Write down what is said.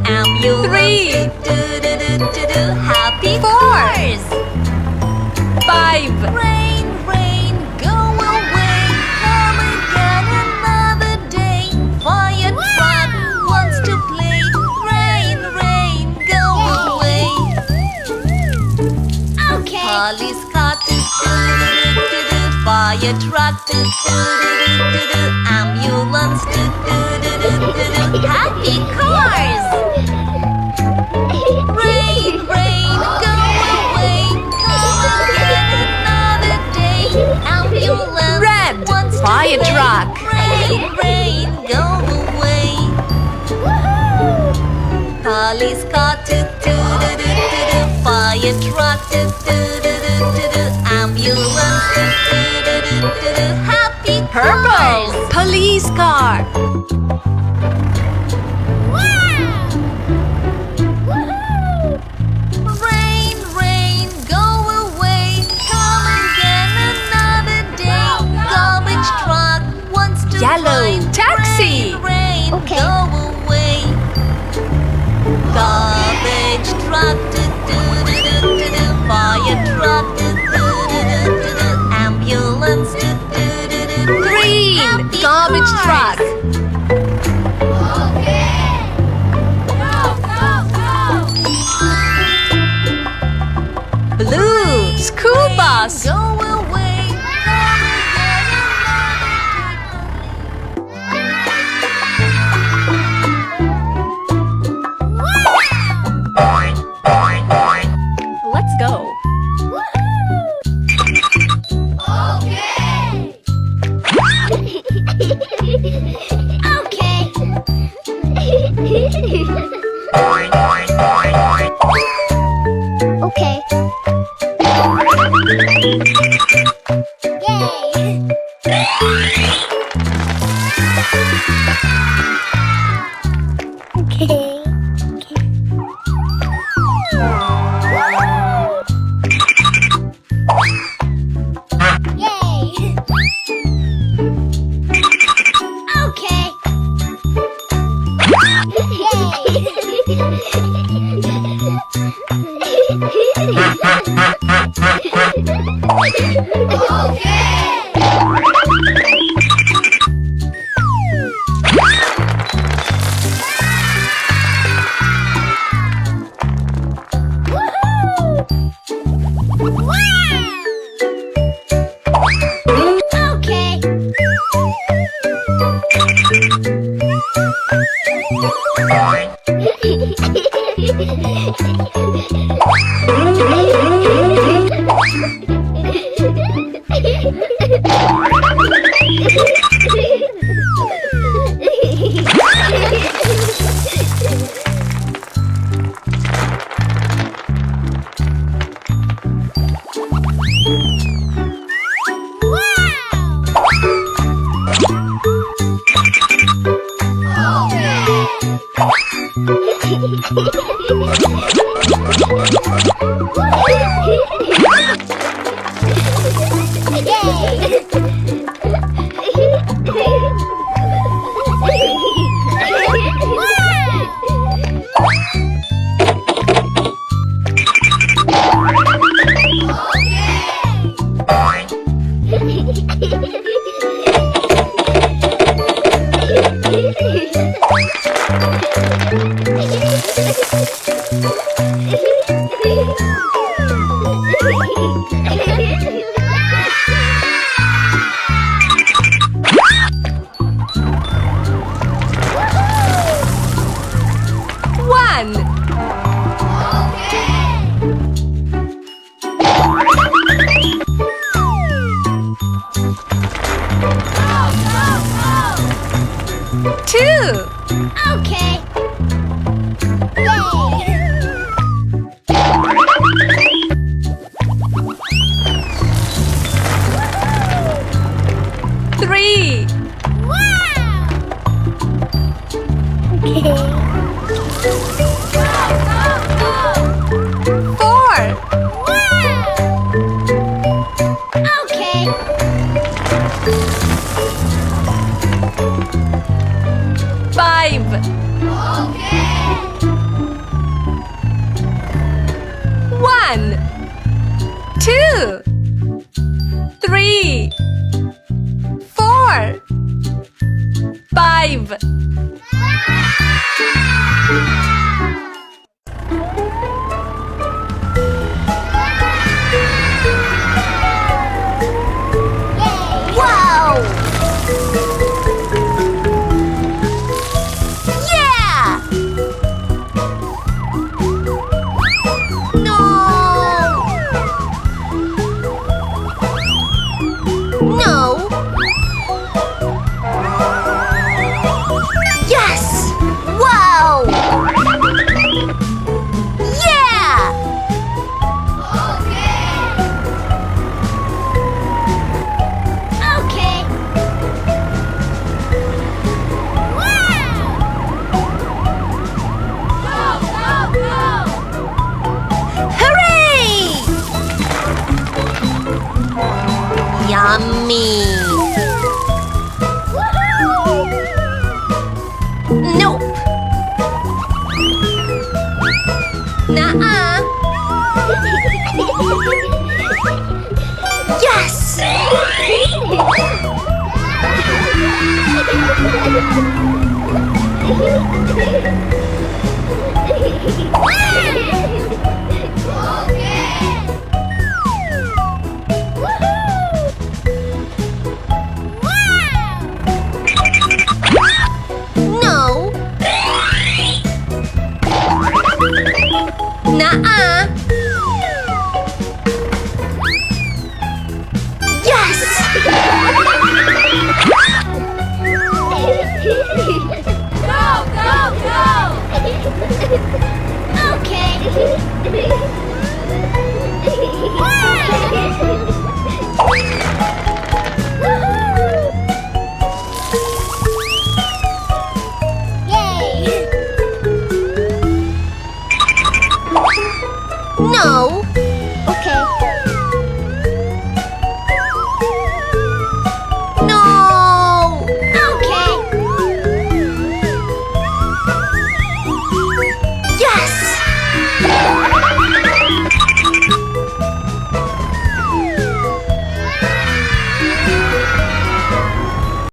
Ambulance. 3, Happy 4, cars. 5, Rain, rain, go away. Come again another day. Fire truck wants to play. Rain, rain, go away. Okay. Police car, fire truck, ambulance, happy cars. Rain, rain, go away. Come again another day. Ambulance Red, wants to fire play. truck. Rain, rain, go away. Police car, fire truck, ambulance, happy purple, cars. police car. Rain, rain, go away. Come again another day. Garbage truck wants to Yellow, find. taxi. Rain, rain, Okay. go away. Garbage truck, fire truck, ambulance, Green, happy garbage cars. truck. Blue, school bus. Go away. Come Let's go. Okay. Okay. Yay! Okay. Yay! Okay. Okay. Okay. Three. Wow! Four. Okay. Five. 2, 3, 4, 5. Wow! Yeah! No! No! Yes! Wow! Yeah! Okay. Hooray! Yummy! Nope! Nuh-uh! Yes! No! Nuh-uh! Yes! Okay.